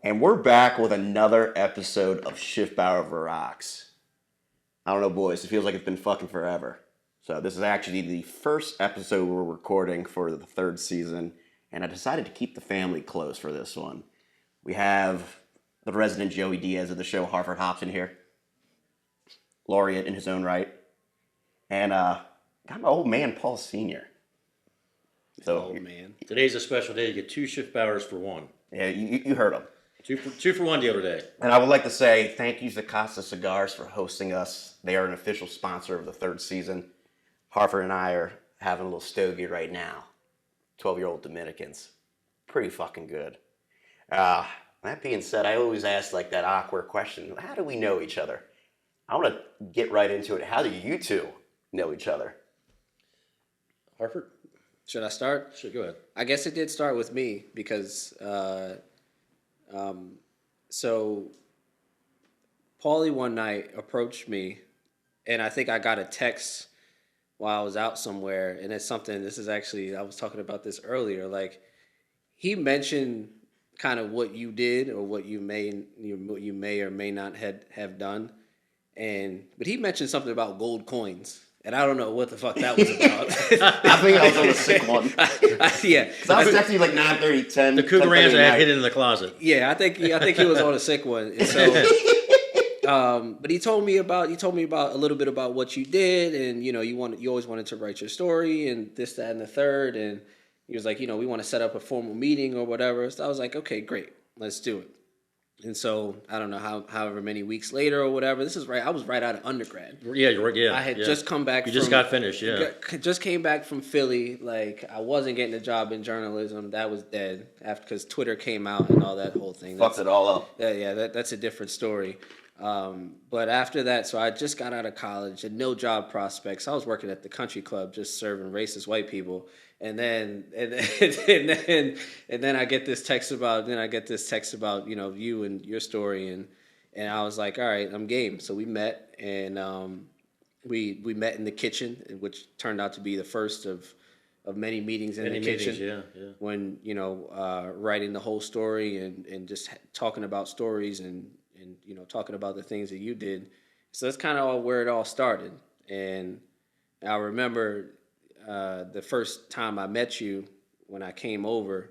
And we're back with another episode of Schiffbauer Over Rocks. I don't know, boys. It feels like it's been fucking forever. So this is actually the first episode we're recording for the third season, and I decided to keep the family close for this one. We have the resident Joey Diaz of the show, Harford Hopson, here. Laureate in his own right. And got my old man, Paul Sr. So, old man. Today's a special day. You get 2 Schiffbauers for 1. Yeah, you heard him. Two for 1 the other day. And I would like to say thank you to Casa Cigars for hosting us. They are an official sponsor of the third season. Harford and I are having a little stogie right now. 12-year-old Dominicans. Pretty fucking good. That being said, I always ask like that awkward question. How do we know each other? I want to get right into it. How do you two know each other? Harford? Should I start? Sure, go ahead. I guess it did start with me because so Paulie one night approached me, and I think I got a text while I was out somewhere, and it's something, this is actually, I was talking about this earlier, like he mentioned kind of what you did or what you may or may not have done, but he mentioned something about gold coins. And I don't know what the fuck that was about. I think I was on a sick one. Yeah. So I was texting like 9:30, 10. The Cougar Rams I had hidden in the closet. Yeah, I think he was on a sick one. And so, but he told me about a little bit about what you did, and you always wanted to write your story, and this, that, and the third, and he was like, we want to set up a formal meeting or whatever. So I was like, okay, great, let's do it. And so I don't know however many weeks later or whatever. This is right. I was right out of undergrad. Yeah, you're right. Yeah, I had just come back. You just got finished. Yeah, just came back from Philly. Like I wasn't getting a job in journalism. That was dead after because Twitter came out and all that whole thing. Fucked it all up. That's a different story. But after that, so I just got out of college and no job prospects. I was working at the country club, just serving racist white people. And then I get this text about you and your story, and I was like, all right, I'm game. So we met, and we met in the kitchen, which turned out to be the first of many meetings in the kitchen. Yeah. When writing the whole story and just talking about stories and talking about the things that you did. So that's kind of where it all started. And I remember the first time I met you when I came over,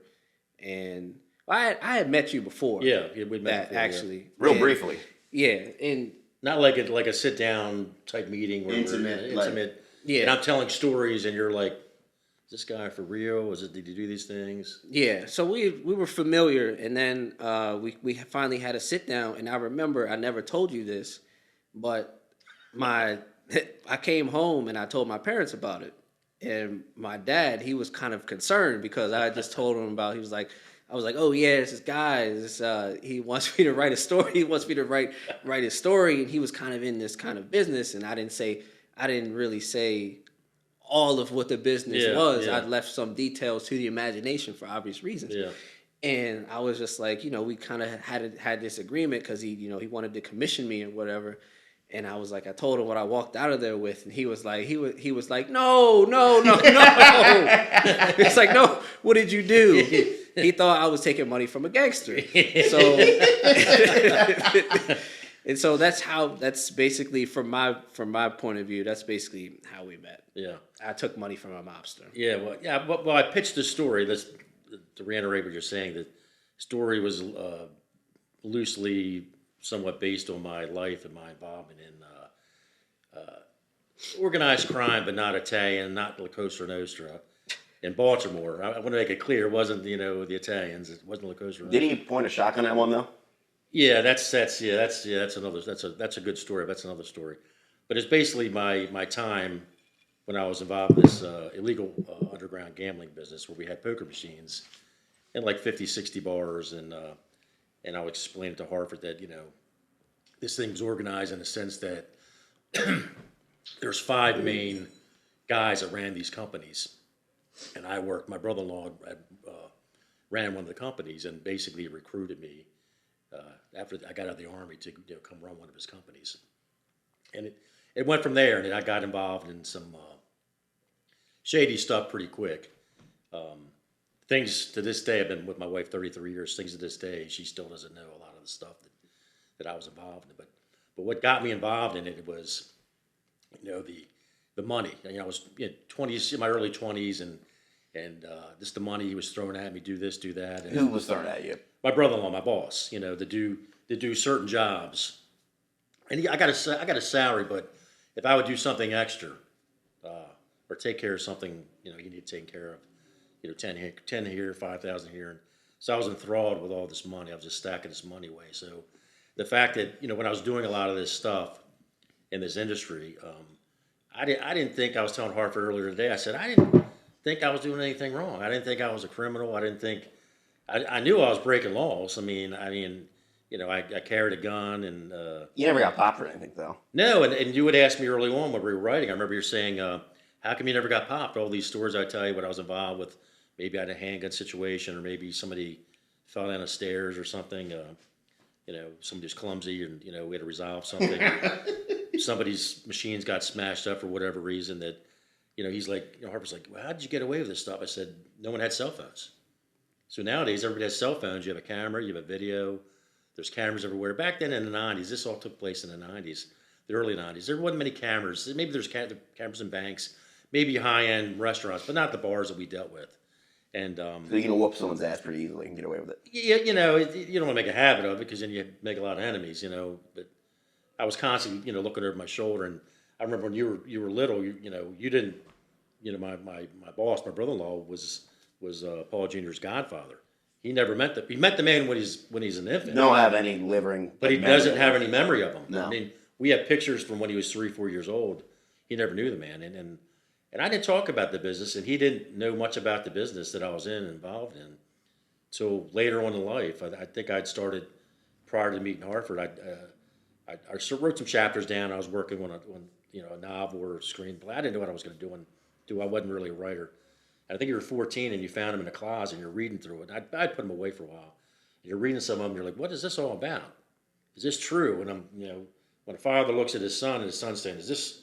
and I had met you before. Yeah, we met before, actually, real briefly. Yeah, and not like a sit down type meeting where intimate. Yeah, and I'm telling stories, and you're like, "Is this guy for real? Did he do these things?" Yeah, so we were familiar, and then we finally had a sit down, and I remember I never told you this, but I came home and I told my parents about it. And my dad, he was kind of concerned because I just told him about, I was like, oh yeah, it's this guy, he wants me to write a story. He wants me to write his story. And he was kind of in this kind of business. And I didn't really say all of what the business was. Yeah. I left some details to the imagination for obvious reasons. Yeah. And I was just like, we kind of had this agreement because he wanted to commission me and whatever. And I was like, I told him what I walked out of there with, and he was like, no. It's like, no, what did you do? He thought I was taking money from a gangster. So, and so that's basically from my point of view, that's basically how we met. Yeah, I took money from a mobster. Yeah, well, I pitched the story. To reiterate what you're saying, the story was loosely, somewhat based on my life and my involvement in organized crime, but not Italian, not La Cosa Nostra, in Baltimore. I want to make it clear, it wasn't the Italians. It wasn't La Cosa Nostra. Did he point a shotgun at one though? Yeah, that's a good story. That's another story. But it's basically my time when I was involved in this illegal underground gambling business where we had poker machines in like 50, 60 bars, and I'll explain it to Harford that, this thing's organized in a sense that there's 5 main guys that ran these companies. And my brother-in-law ran one of the companies and basically recruited me after I got out of the Army to come run one of his companies. And it went from there, and I got involved in some shady stuff pretty quick. things to this day, I've been with my wife 33 years, things to this day, she still doesn't know a lot of the stuff that I was involved in. But what got me involved in it was, the money. I was 20s, in my early 20s, and just the money he was throwing at me, do this, do that. And Who was throwing at you? my brother-in-law, my boss, to do certain jobs. And I got a salary, but if I would do something extra, or take care of something, you need taken care of, 10 here, 5,000 here. And so I was enthralled with all this money. I was just stacking this money away. So the fact that, when I was doing a lot of this stuff in this industry, I didn't think, I was telling Harford earlier today, I said, I didn't think I was doing anything wrong. I didn't think I was a criminal. I didn't think, I knew I was breaking laws. I carried a gun and... You never got popped for anything, though. No, and you would ask me early on when we were writing, I remember you saying, how come you never got popped? All these stories I tell you what I was involved with, maybe I had a handgun situation, or maybe somebody fell down the stairs or something, somebody was clumsy and, we had to resolve something. Somebody's machines got smashed up for whatever reason that, he's like, Harper's like, well, how did you get away with this stuff? I said, no one had cell phones. So nowadays, everybody has cell phones. You have a camera, you have a video. There's cameras everywhere. Back then in the 90s, this all took place in the 90s, the early 90s. There wasn't many cameras. Maybe there's cameras in banks, maybe high-end restaurants, but not the bars that we dealt with. And So you can whoop someone's ass pretty easily and get away with it. yeah, you don't want to make a habit of it because then you make a lot of enemies, But I was constantly, looking over my shoulder. And I remember when you were little, you didn't, my boss, my brother-in-law was Paul Jr.'s godfather. He never met he met the man when he's an infant. Don't have any living. But he doesn't have any memory of him. No. We have pictures from when he was 3-4 years old. He never knew the man, and I didn't talk about the business, and he didn't know much about the business that I was involved in, until later on in life. I think I'd started prior to meeting Harford. I wrote some chapters down. I was working on a novel or a screenplay. I didn't know what I was going to do. I wasn't really a writer. I think you were 14 and you found them in a closet and you're reading through it. I'd put them away for a while. And you're reading some of them and you're like, what is this all about? Is this true? And when a father looks at his son and his son's saying, is this,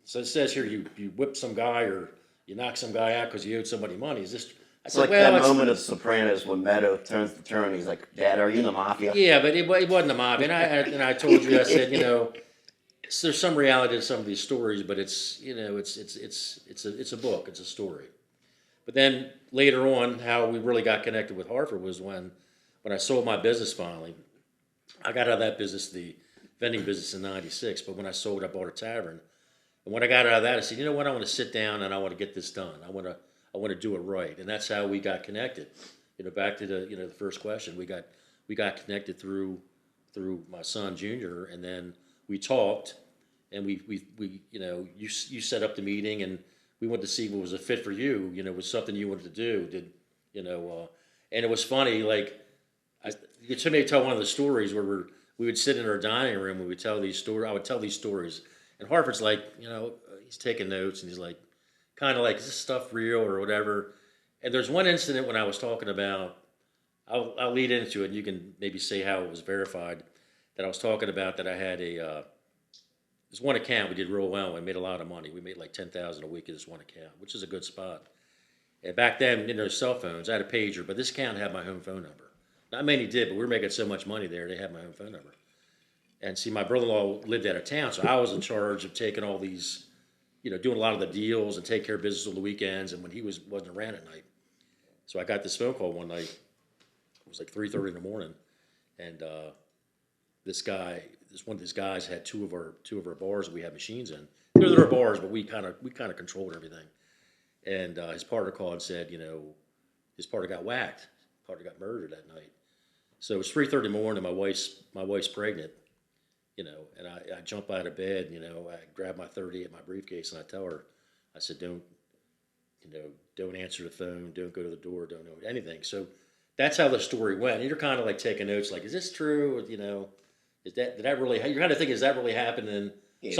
so it says here you whip some guy or you knock some guy out because you owed somebody money. Is this, I It's like that moment of Sopranos when Meadow turns the turn. He's like, Dad, are you in the mafia? Yeah, but it wasn't the mob. And I told you, I said, there's some reality to some of these stories, but it's a book, it's a story. But then later on, how we really got connected with Harford was when I sold my business finally. I got out of that business, the vending business, in '96. But when I sold, I bought a tavern. And when I got out of that, I said, you know what? I want to sit down and I want to get this done. I want to do it right. And that's how we got connected. Back to the first question, we got connected through my son Junior, and then we talked, and we you set up the meeting, and we wanted to see what was a fit for you. Was something you wanted to do. And it was funny. Like, you told me to tell one of the stories where we would sit in our dining room. We would tell these stories. I would tell these stories, and Harford's like, he's taking notes, and he's like, kind of like, is this stuff real or whatever? And there's one incident when I was talking about. I'll lead into it, and you can maybe say how it was verified. That I was talking about that I had this one account we did real well. We made a lot of money. We made like $10,000 a week in this one account, which is a good spot. And back then, didn't know cell phones. I had a pager, but this account had my home phone number. Not many did, but we were making so much money there, they had my home phone number. And see, my brother-in-law lived out of town, so I was in charge of taking all these, doing a lot of the deals and take care of business on the weekends and when he wasn't around at night. So I got this phone call one night. It was like 3:30 in the morning, and one of these guys had two of our bars that we had machines in. They're our bars, but we kind of controlled everything. And his partner called and said, his partner got whacked. His partner got murdered that night. So it was 3:30 in the morning. My wife's pregnant, and I jump out of bed. I grab my 38, my briefcase, and I tell her, I said, don't answer the phone, don't go to the door, don't know anything. So that's how the story went. And you're kind of like taking notes, like, is this true? Did that really? You're kind of thinking, is that really happened? And Yeah,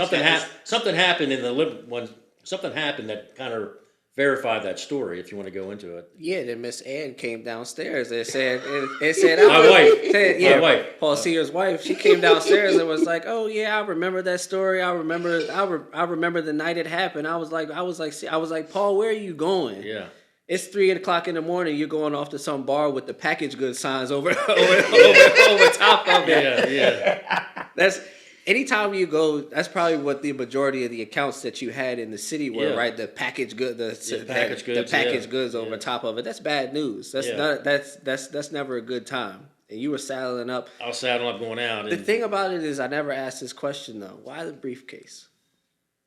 something happened in the living one. Something happened that kind of verified that story. If you want to go into it. Yeah, then Miss Ann came downstairs and said, My wife. yeah, My wife. Paul Sear's wife. She came downstairs and was like, "Oh yeah, I remember that story. I remember the night it happened." I was like, Paul, where are you going? Yeah. It's 3 o'clock in the morning. You're going off to some bar with the package goods signs over over top of it. Yeah. That's anytime you go. That's probably what the majority of the accounts that you had in the city were, Yeah. right? The package good, the package goods, the package yeah. goods over Yeah. top of it. That's bad news. That's Yeah. not. That's never a good time. And you were saddling up. I was saddling up going out. The And thing about it is, I never asked this question though. Why the briefcase?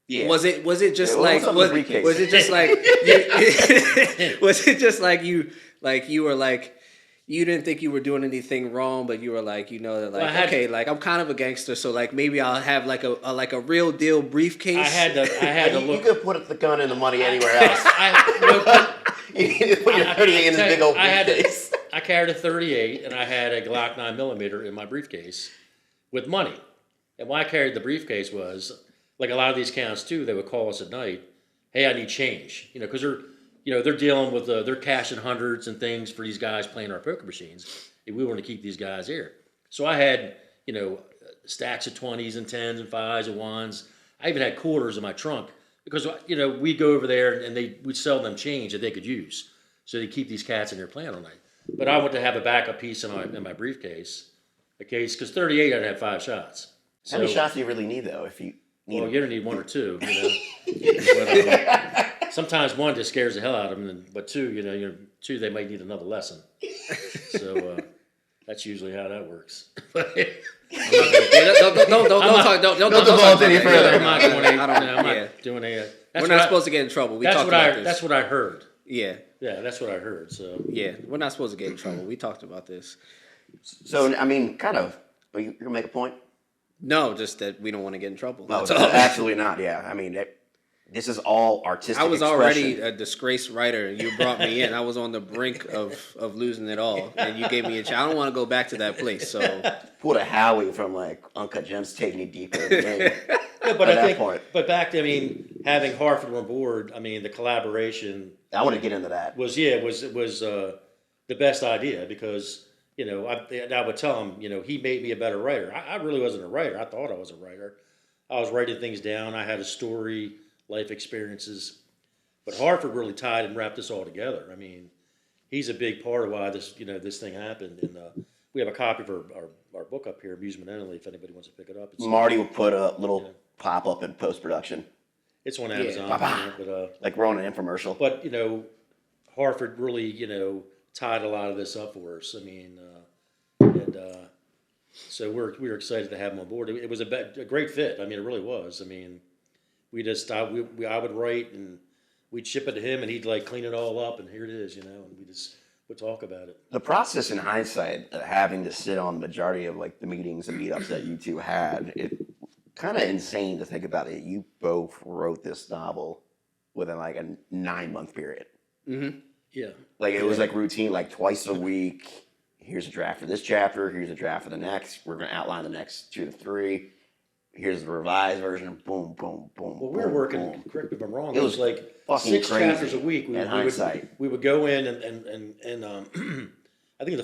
Yeah. Was it just Yeah, like what's up with the briefcase? was it just like you, was it just like you were like you didn't think you were doing anything wrong, but you were like that like Well, okay, like I'm kind of a gangster, so like maybe I'll have like a real deal briefcase. I had to You look. could put the gun and the money anywhere else. You need to put your I- 38 in this big old I briefcase. I carried a 38 and I had a Glock 9mm in my briefcase with money. And why I carried the briefcase was, like a lot of these accounts too, they would call us at night, hey, I need change. Because they're dealing with, they're cashing hundreds and things for these guys playing our poker machines. And we want to keep these guys here. So I had, stacks of 20s and 10s and 5s and 1s. I even had quarters in my trunk because, we'd go over there and we'd sell them change that they could use. So they keep these cats in there playing all night. But I want to have a backup piece in my briefcase, because 38 I'd have 5 shots. How many shots do you really need, though, if you need Well, them? you're gonna need 1 or 2. But, sometimes 1 just scares the hell out of them, but 2, 2 they might need another lesson. So that's usually how that works. Don't talk any further. I'm not doing I don't- I'm yeah. not doing a. We're not supposed to get in trouble. We talked about this. That's what I heard. Yeah, Yeah, that's what I heard. So yeah. We're not supposed to get in trouble. We talked about this. So, I mean, kind of. Are you going to make a point? No, just that we don't want to get in trouble. No, That's all. absolutely not. Yeah. I mean, this is all artistic I was expression. already a disgraced writer. You brought me in. I was on the brink of losing it all, and you gave me a chance. I don't want to go back to that place. So Pulled a Howie from, like, Uncut Gems taking you deeper in the game. yeah, but At I that think, point. but back to, having Harford on board, the collaboration I want to get into that. was the best idea because I would tell him he made me a better writer. I really wasn't a writer. I thought I was a writer. I was writing things down. I had a story, life experiences, but Harford really tied and wrapped this all together. He's a big part of why this this thing happened. And we have a copy of our book up here, Amusement Only, if anybody wants to pick it up. Marty will put a little pop-up in post-production. It's on Amazon. Bah-bah. But Like we're on an infomercial. But Harford really tied a lot of this up for us. So we were excited to have him on board. It was a great fit. It really was. We just I would write and we'd ship it to him and he'd like clean it all up and here it is, and we just would talk about it. The process in hindsight of having to sit on the majority of like the meetings and meetups that you two had, it kind of insane to think about it. You both wrote this novel within like a 9-month period. mm-hmm. Yeah. Like it was like routine, like twice a week. Here's a draft for this chapter. Here's a draft for the next. We're going to outline the next 2 to 3. Here's the revised version. Boom, boom, boom. Well, we were boom, working. boom. Correct me if I'm wrong. It It was was like fucking 6 crazy chapters a week. in hindsight. We would go in and I think the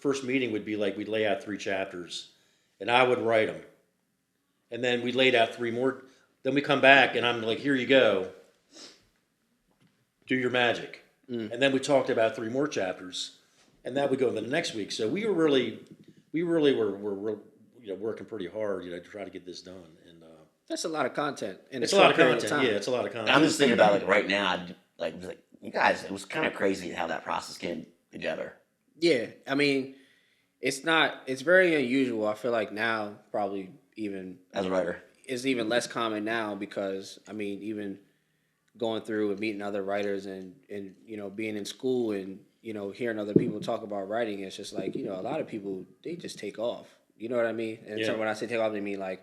first meeting would be like we'd lay out 3 chapters, and I would write them, and then we laid out 3 more. Then we come back and I'm like, here you go. Do your magic, and then we talked about 3 more chapters, and that would go into the next week. So we really were working pretty hard, to try to get this done. And That's a lot of content. And it's a lot of content. Yeah, it's a lot of content. I'm just thinking about like right now, like you guys, it was kind of crazy how that process came together. Yeah, it's very unusual. I feel like now probably even As a writer, is even less common now because even going through and meeting other writers and being in school and hearing other people talk about writing, it's just like a lot of people they just take off. You know what I mean? And so when I say take off, I mean like,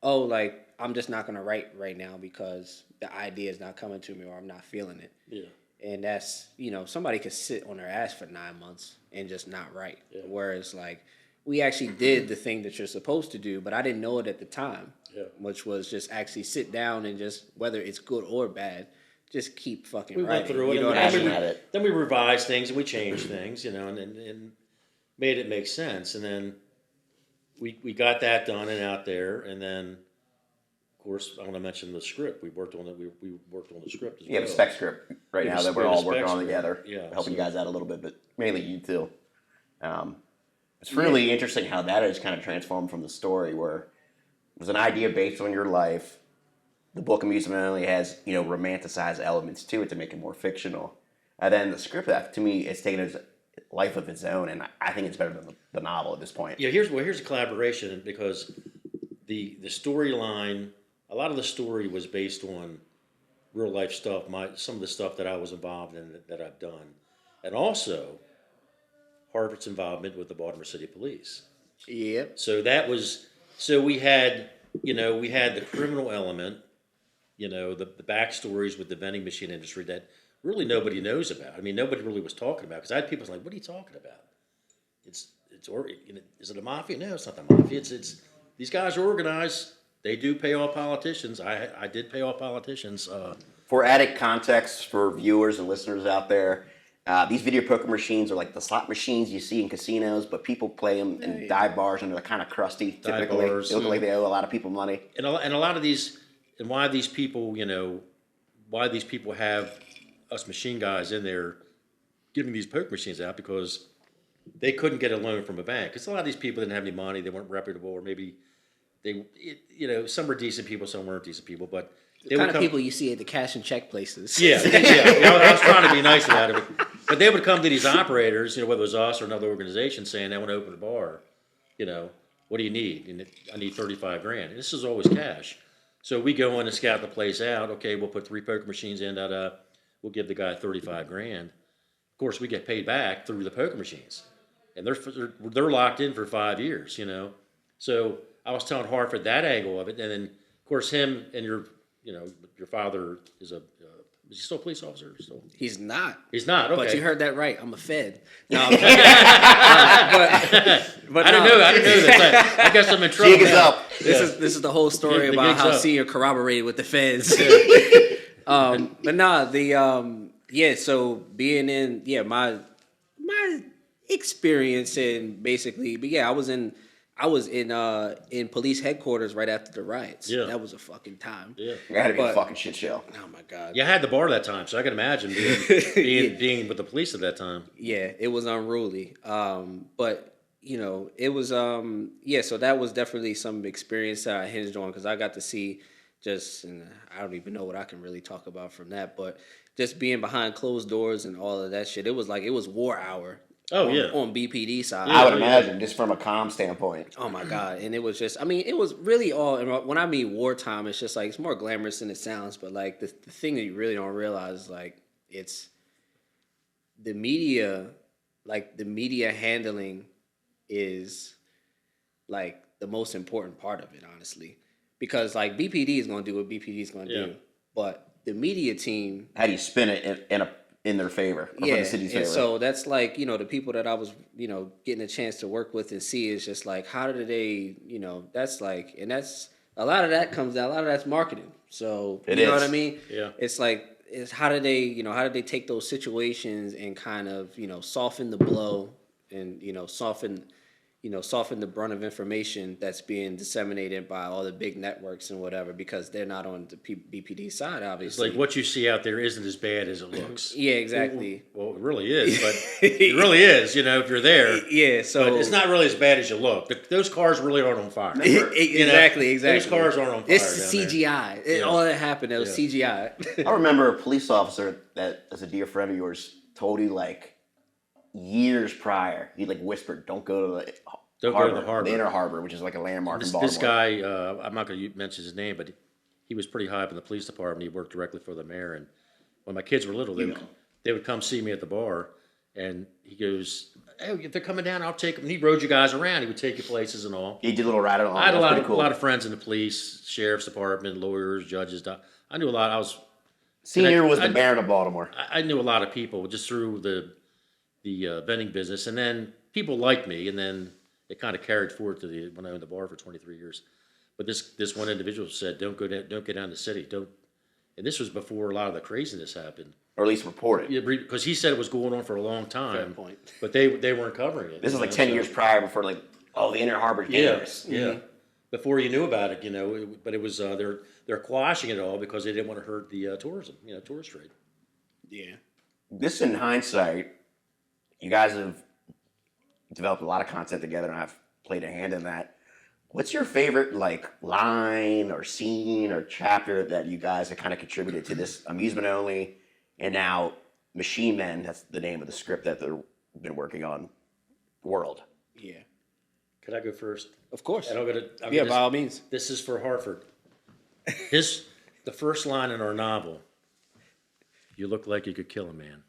oh, like I'm just not gonna write right now because the idea is not coming to me or I'm not feeling it. Yeah. And that's somebody could sit on their ass for 9 months and just not write. Yeah. Whereas like we actually did the thing that you're supposed to do, but I didn't know it at the time. Yeah. Which was just actually sit down and just whether it's good or bad, just keep fucking We writing. went through it, You know and what I passionate mean? at it. then we revised things and we changed things, and made it make sense. And then we got that done and out there, and then of course, I want to mention the script. We worked on it. We worked on the script as You have well. a spec script right We have now a- that we we're have a all working spec on script. together, Yeah, helping you so- guys out a little bit, but mainly you two. It's really interesting how that has kind of transformed from the story where it was an idea based on your life. The book Amusement Only has, romanticized elements to it to make it more fictional. And then the script, to me, it's taken a life of its own, and I think it's better than the novel at this point. Yeah, here's a collaboration because the storyline, a lot of the story was based on real life stuff. Some of the stuff that I was involved in that I've done, and also Harvard's involvement with the Baltimore City Police. Yep. So that was we had the criminal element, the backstories with the vending machine industry that really nobody knows about. I mean, nobody really was talking about because I had people like, "What are you talking about? Is it a mafia? No, it's not the mafia. It's these guys are organized. They do pay off politicians. I did pay off politicians. For added context for viewers and listeners out there, these video poker machines are like the slot machines you see in casinos, but people play them in dive bars and they're kind of crusty. Typically, bars. they look like they owe a lot of people money. And a lot of these, and why these people have us machine guys in there giving these poker machines out because they couldn't get a loan from a bank. Because a lot of these people didn't have any money, they weren't reputable, or maybe some were decent people, some weren't decent people, but The kind of people you see at the cash and check places. Yeah. I was trying to be nice about it, but they would come to these operators, whether it was us or another organization, saying, "I want to open a bar. What do you need?" And I need $35,000. And this is always cash. So we go in and scout the place out. Okay, we'll put 3 poker machines in. We'll give the guy $35,000. Of course, we get paid back through the poker machines, and they're locked in for 5 years. So I was telling Harford that angle of it, and then of course him and your father is he still a police officer? Still? He's not. He's not. Okay. But you heard that right. I'm a Fed. No, but I didn't know this. I guess I'm in trouble. Jig is now. up. This is the whole story The about gig's how up. Senior corroborated with the Feds. But nah, so being in my experience and basically, but yeah, I was in police headquarters right after the riots. Yeah. That was a fucking time. Yeah. It had to be a But- fucking shit show. Oh my god. Yeah, I had the bar that time, so I can imagine being with the police at that time. Yeah, it was unruly. But it was so that was definitely some experience that I hinged on because I got to see and I don't even know what I can really talk about from that, but just being behind closed doors and all of that shit, it was war hour. Oh, on BPD side. I would imagine, just from a comm standpoint. Oh my god! And it was just, it was really all. And when I mean wartime, it's just like it's more glamorous than it sounds. But like the thing that you really don't realize is like it's the media, like the media handling is like the most important part of it, honestly, because like BPD is going to do what BPD is going to do, but the media team. How do you spin it in their favor, or for the city's favor? And so that's like, the people that I was, getting a chance to work with and see is just like, how do they, that's like, and that's, a lot of that comes down, a lot of that's marketing. So, you know what I mean? Yeah. It's like, how did they take those situations and kind of, soften the blow and, soften the brunt of information that's being disseminated by all the big networks and whatever, because they're not on the BPD side, obviously. It's like what you see out there isn't as bad as it looks. Yeah, exactly. Well, it really is, but it really is, if you're there. Yeah, so But it's not really as bad as you look. Those cars really aren't on fire. Exactly. Those cars aren't on fire. It's down there. CGI. All that happened, it was CGI. I remember a police officer that is a dear friend of yours told you like years prior, he like whispered, "Don't go to the harbor, the inner harbor, which is like a landmark in Baltimore." This guy, I'm not going to mention his name, but he was pretty high up in the police department. He worked directly for the mayor. And when my kids were little, they would come see me at the bar, and he goes, "Hey, if they're coming down, I'll take them." And he rode you guys around. He would take you places and all. He did a little ride along. I had a Cool. lot of friends in the police, sheriff's department, lawyers, judges. I knew a lot. Senior was the Baron of Baltimore. I knew a lot of people just through the vending business, and then people liked me, and then it kind of carried forward to when I owned the bar for 23 years. But this one individual said, "Don't get down the city. Don't." And this was before a lot of the craziness happened. Or at least reported. Yeah, because he said it was going on for a long time. Fair point. But they weren't covering it. This is like 10 years prior before the inner harbor's dangerous. Yeah. before you knew about it, but it was they're quashing it all because they didn't want to hurt the tourism, tourist trade. Yeah. This, in hindsight, you guys have developed a lot of content together, and I've played a hand in that. What's your favorite line or scene or chapter that you guys have kind of contributed to this Amusement Only and now Machine Men? That's the name of the script that they've been working on. World. Yeah. Could I go first? Of course. And By all means. This is for Harford. The first line in our novel. You look like you could kill a man.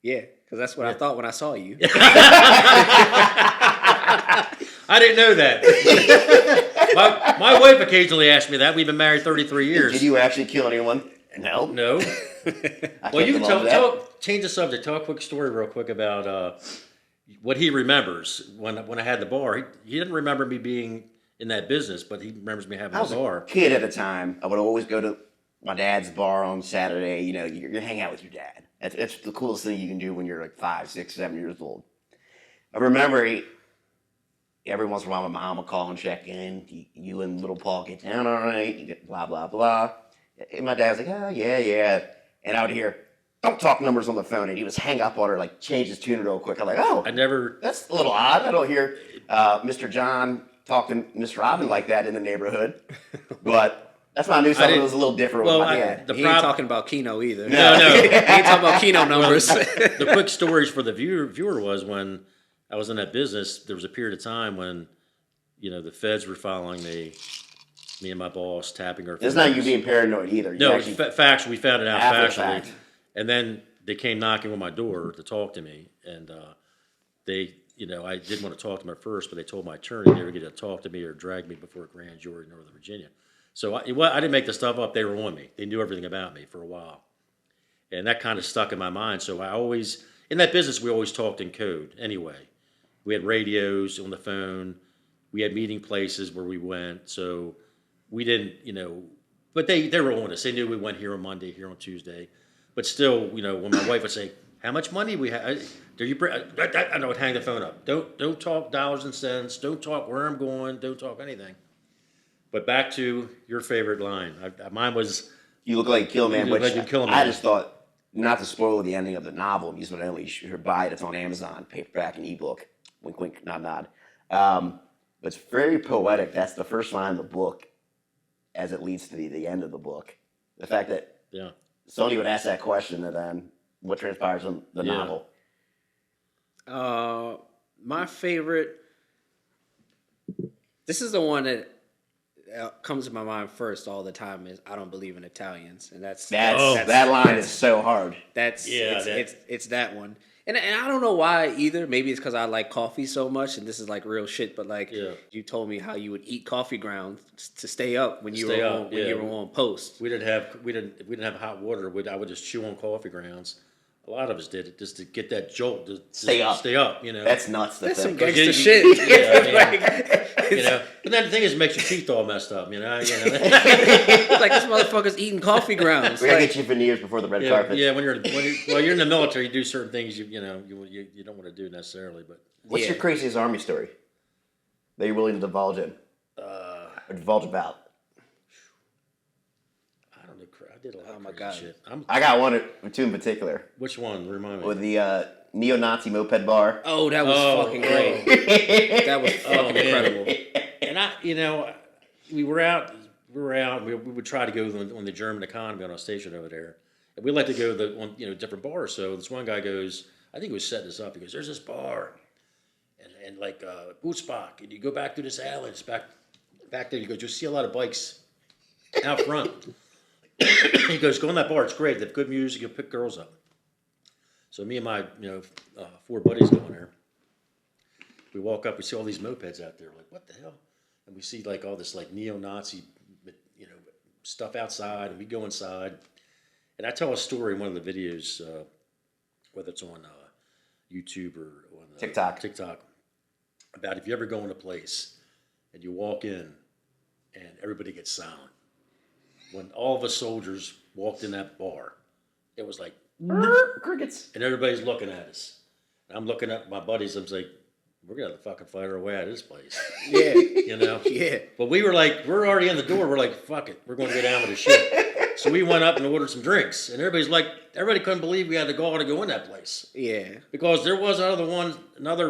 Yeah, because that's what I thought when I saw you. I didn't know that. my wife occasionally asks me that. We've been married 33 years. Did you actually kill anyone? No. No. Well, you can change the subject. Tell a quick story real quick about what he remembers when I had the bar. He didn't remember me being in that business, but he remembers me having I was a bar. a kid at the time. I would always go to my dad's bar on Saturday. You're hanging out with your dad. That's the coolest thing you can do when you're 5, 6, 7 years old. I remember every once in a while, my mom would call and check in. You and little Paul get down all right. You get blah, blah, blah. And my dad was like, oh, yeah. And I would hear, don't talk numbers on the phone. And he would hang up on her, change his tune real quick. I'm like, oh, that's a little odd. I don't hear Mr. John talk to Miss Robin like that in the neighborhood. But that's when I knew something was a little different with my dad. He ain't talking about Keno either. No. He ain't talking about Keno numbers. The quick stories for the viewer was when I was in that business, there was a period of time when, the feds were following me and my boss, tapping our It's not you being paranoid either. No, facts. We found it out factually. Fact. And then they came knocking on my door to talk to me. And they, I didn't want to talk to them at first, but they told my attorney they were going to talk to me or drag me before a grand jury in Northern Virginia. So I didn't make the stuff up. They were on me. They knew everything about me for a while. And that kind of stuck in my mind. So in that business, we always talked in code anyway. We had radios on the phone. We had meeting places where we went. So we didn't, but they were on us. They knew we went here on Monday, here on Tuesday. But still, when my wife would say, how much money we have, I would hang the phone up. Don't talk dollars and cents. Don't talk where I'm going. Don't talk anything. But back to your favorite line. Mine was, you look like Kill Man, which Kill Man. I just thought, not to spoil the ending of the novel, Amusement Only, you should buy it. It's on Amazon, paperback and ebook. Wink, wink, nod, nod. But it's very poetic. That's the first line of the book as it leads to the end of the book. The fact that Sony would ask that question and then what transpires in the novel. My favorite, this is the one that comes to my mind first all the time, is I don't believe in Italians. And that line is so hard. It's that one. And I don't know why either. Maybe it's because I like coffee so much, and this is real shit. But you told me how you would eat coffee grounds to stay up when you were on post. We didn't have hot water. I would just chew on coffee grounds. A lot of us did it just to get that jolt to stay up. That's nuts. That's some gangster shit. But then the thing is, it makes your teeth all messed up. It's like this motherfucker's eating coffee grounds. We gotta get you veneers before the red carpet. Yeah, when you're in the military, you do certain things you don't want to do necessarily. But what's your craziest army story that you're willing to divulge in or divulge about? I don't know. I did a lot of God. shit. I got one or two in particular. Which one? Remind me. With the neo-Nazi moped bar. Oh, that was fucking great. That was fucking incredible. And we were out. We would try to go on the German economy on a station over there, and we like to go to different bars. So this one guy goes, I think he was setting this up. He goes, "There's this bar, and Bootsbach, and you go back through this alley. It's back there. You go, you'll see a lot of bikes out front." He goes, "Go in that bar. It's great. They have good music. You'll pick girls up." So me and my 4 buddies go in there. We walk up. We see all these mopeds out there. We're like, what the hell? And we see all this neo-Nazi stuff outside. And we go inside. And I tell a story in one of the videos, whether it's on YouTube or on TikTok, about if you ever go in a place and you walk in and everybody gets silent. When all of us soldiers walked in that bar, it was like crickets, and everybody's looking at us. And I'm looking at my buddies. I'm like, we're gonna fucking fight our way out of this place. Yeah. You know? Yeah. But we were like, we're already in the door. We're like, fuck it, we're going to go down with the shit. So we went up and ordered some drinks, and everybody couldn't believe we had to go in that place. Yeah. Because there was another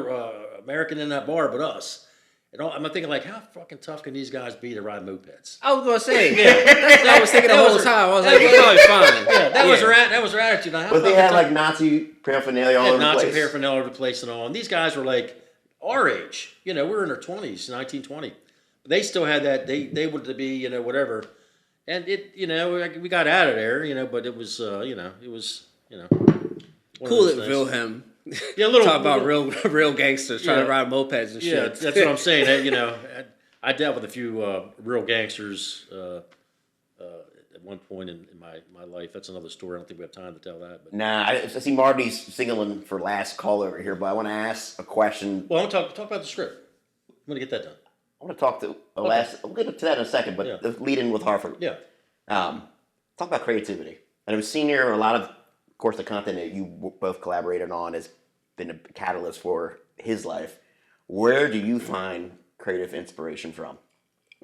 American in that bar, but us. And I'm thinking like, how fucking tough can these guys be to ride mopeds? I was gonna say, that's what I was thinking the That whole was time. I was like, we're probably fine. Yeah, that was their attitude. Now, how But they fucking had tough- like Nazi paraphernalia all over the Nazi place. paraphernalia all over the place and all. And these guys were like our age. You know, we were in our 20s, 1920. They still had that. They wanted to be, you know, whatever. And it, you know, we got out of there, you know, but it was, you know, Cool at Wilhelm. Yeah, a little. Talk about real gangsters trying Yeah. to ride mopeds and shit. Yeah, that's what I'm saying. That, you know, I dealt with a few real gangsters at one point in my life. That's another story. I don't think we have time to tell that. But. Nah, I see Marty's signaling for last call over here, but I want to ask a question. Well, I want to talk about the script. I'm going to get that done. I want to talk to a last. We'll get to that in a second, but Yeah. the lead in with Harford. Yeah. Talk about creativity. And it was Senior. A lot of course, the content that you both collaborated on has been a catalyst for his life. Where do you find creative inspiration from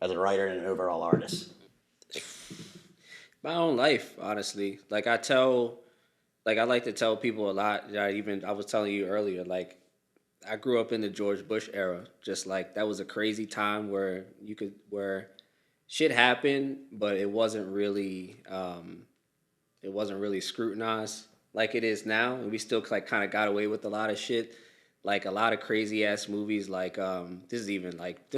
as a writer and an overall artist? My own life, honestly. Like I like to tell people a lot. I was telling you earlier, like I grew up in the George Bush era. Just like that was a crazy time where shit happened, but it wasn't really scrutinized like it is now, and we still like kind of got away with a lot of shit, like a lot of crazy ass movies. Like this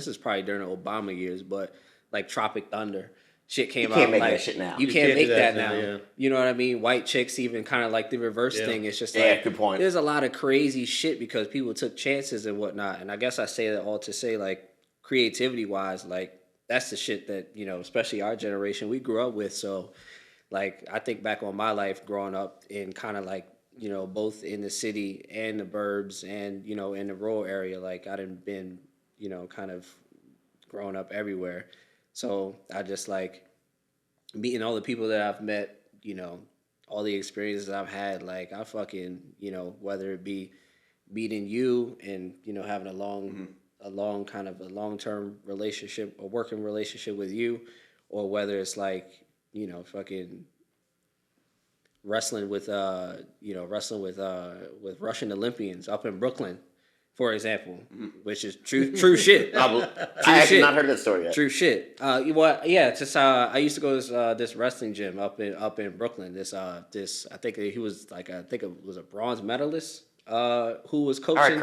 is probably during the Obama years, but like Tropic Thunder. Shit came out. You can't make like, that shit now. You can't make do that that now. now, yeah. You know what I mean? White chicks, even kind of like the reverse thing. It's just like, Yeah, good point. There's a lot of crazy shit because people took chances and whatnot. And I guess I say that all to say, like, creativity wise, like, that's the shit that, you know, especially our generation, we grew up with. So, like, I think back on my life growing up in kind of like, you know, both in the city and the burbs and, you know, in the rural area. Like, I done been, you know, kind of growing up everywhere. So I just like meeting all the people that I've met, you know, all the experiences I've had. Like I fucking, you know, whether it be meeting you and, you know, having a long-term relationship, a working relationship with you, or whether it's like, you know, fucking wrestling with Russian Olympians up in Brooklyn, for example, which is true shit. I have not heard that story yet. True shit. I used to go to this wrestling gym up in Brooklyn. I think it was a bronze medalist who was coaching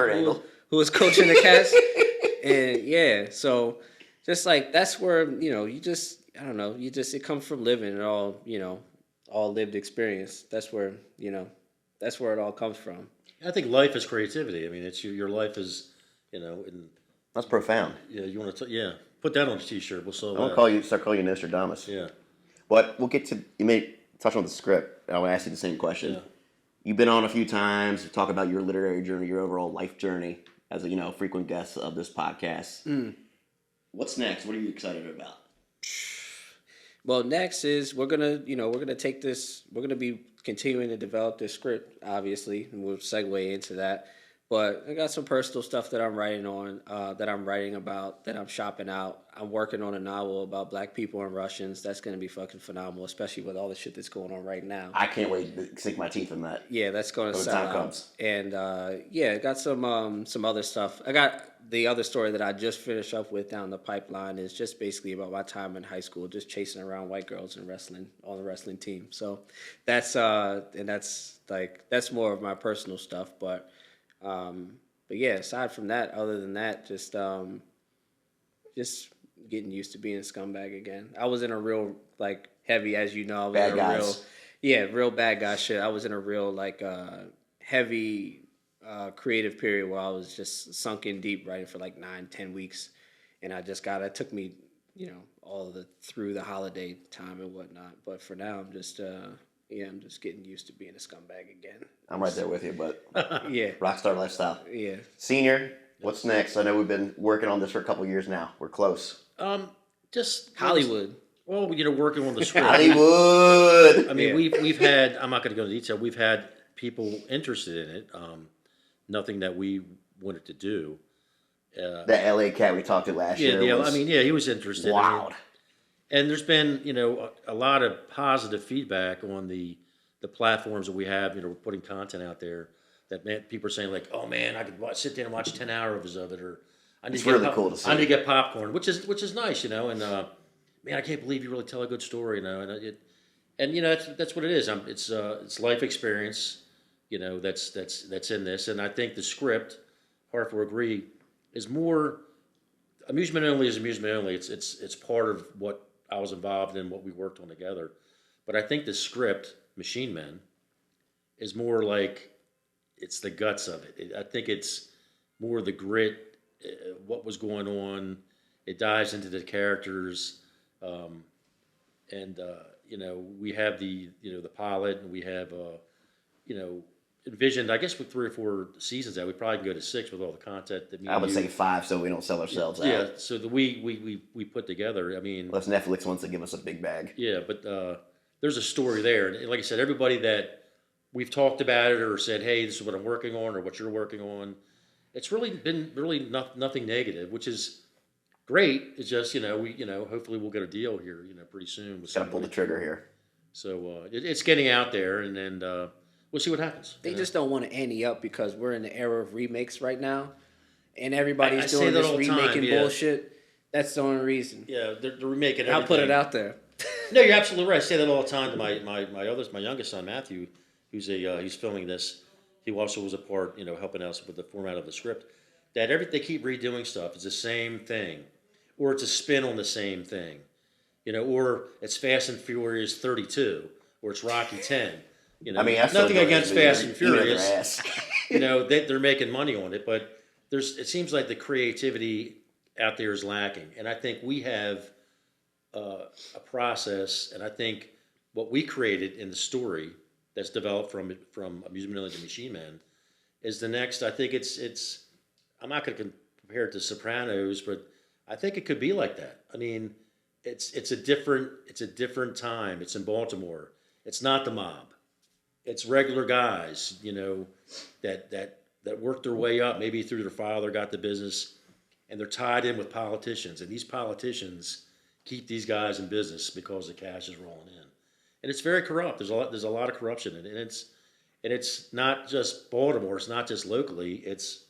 who was coaching the cats. And yeah, so just like that's where, you know, it comes from living and all, you know, all lived experience. That's where it all comes from. I think life is creativity. I mean, it's your life is, you know, and That's profound. yeah, you want to put that on a t-shirt. We'll sell I'm that. gonna start calling you Nostradamus. Yeah. But we'll get to, you may touch on the script. I want to ask you the same question. Yeah. You've been on a few times to talk about your literary journey, your overall life journey as a, you know, frequent guest of this podcast. What's next? What are you excited about? Well, next is we're gonna be continuing to develop this script, obviously, and we'll segue into that. But I got some personal stuff that I'm writing on, that I'm writing about, that I'm shopping out. I'm working on a novel about Black people and Russians. That's gonna be fucking phenomenal, especially with all the shit that's going on right now. I can't wait to sink my teeth in that. Yeah, that's going to When the sell time out. comes. And I got some other stuff. I got the other story that I just finished up with down the pipeline is just basically about my time in high school, just chasing around white girls and wrestling on the wrestling team. So that's more of my personal stuff. But yeah, aside from that, other than that, just getting used to being a scumbag again. I was in a real like heavy, as you know, I was Bad in a guys. real bad guy shit. I was in a real like heavy creative period where I was just sunk in deep writing for like 9-10 weeks, and it took me, you know, through the holiday time and whatnot. But for now, I'm just getting used to being a scumbag again. I'm right there with you, but Yeah, rockstar lifestyle. yeah. Senior, what's next? I know we've been working on this for a couple years now. We're close. Just Hollywood. Well, you know, working on the script. Hollywood. I mean, Yeah. we've had. I'm not going to go into detail. We've had people interested in it. Nothing that we wanted to do. The LA cat we talked to last year. Was he was interested. wild. And there's been, a lot of positive feedback on the platforms that we have. We're putting content out there that people are saying like, oh man, I could sit there and watch 10 hours of it, or I need It's to get really cool to see. I need to get popcorn, which is nice, and man, I can't believe you really tell a good story, and that's what it is. It's life experience, that's in this, and I think the script, Harford will agree, is more amusement only is amusement only. It's part of what I was involved in, what we worked on together, but I think the script, Machine Men, is more like it's the guts of it. I think it's more the grit, what was going on. It dives into the characters, and we have the pilot, and we have envisioned. I guess with 3 or 4 seasons out, we probably can go to 6 with all the content that I would say 5, so we don't sell ourselves out. Yeah, so we put together. I mean, unless Netflix wants to give us a big bag. Yeah, but there's a story there, and like I said, everybody that we've talked about it or said, hey, this is what I'm working on or what you're working on, it's really been nothing negative, which is great. It's just hopefully we'll get a deal here pretty soon. Got to pull the trigger here. So it's getting out there, and then we'll see what happens. They just don't want to ante up because we're in the era of remakes right now, and everybody's I say doing that this all the time, remaking yeah. bullshit. That's the only reason. Yeah, they're remaking. I'll put it everything. out there. No, you're absolutely right. I say that all the time to my youngest son Matthew, who's he's filming this. He also was a part, helping us with the format of the script. That they keep redoing stuff. It's the same thing, or it's a spin on the same thing, or it's Fast and Furious 32, or it's Rocky 10. I mean, that's nothing against Fast and Furious. Furious. They're making money on it, but it seems like the creativity out there is lacking, and I think we have a process, and I think what we created in the story that's developed from Amusement Only to Machine Men is the next. I think it's. I'm not going to compare it to Sopranos, but I think it could be like that. I mean, it's a different time. It's in Baltimore. It's not the mob. It's regular guys, that worked their way up, maybe through their father, got the business, and they're tied in with politicians, and these politicians keep these guys in business because the cash is rolling in, and it's very corrupt. There's a lot of corruption in it, and it's not just Baltimore. It's not just locally. It's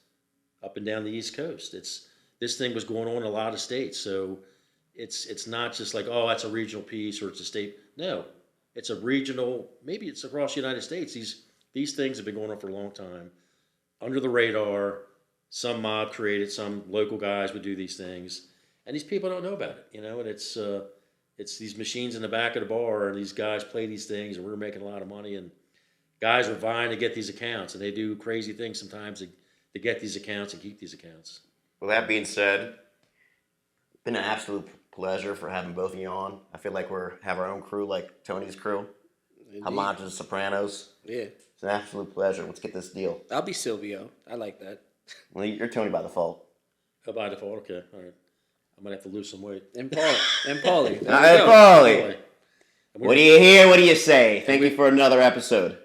up and down the East Coast. This thing was going on in a lot of states, so it's not just like, oh, that's a regional piece or it's a state. No, it's a regional. Maybe it's across the United States. These things have been going on for a long time, under the radar. Some mob created, some local guys would do these things, and these people don't know about it, and it's these machines in the back of the bar, and these guys play these things, and we're making a lot of money, and guys are vying to get these accounts, and they do crazy things sometimes to get these accounts and keep these accounts. Well, that being said, been an absolute pleasure for having both of you on. I feel like have our own crew, like Tony's crew. Homage to the Sopranos. Yeah. It's an absolute pleasure. Let's get this deal. I'll be Silvio. I like that. Well, you're Tony by default. Oh, by default, okay, all right. I might have to lose some weight. And Paulie. All right, Paulie. What do you hear? What do you say? Thank you for another episode.